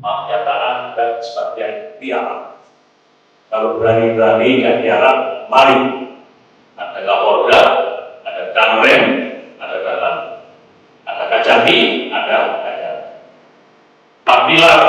Kenyataan dan sebagian tiarap. Kalau berani-berani nggak tiarap, mari. Ada Kapolda, ada Danrem, ada Dalam, ada Kajati, ada Pak Pilar,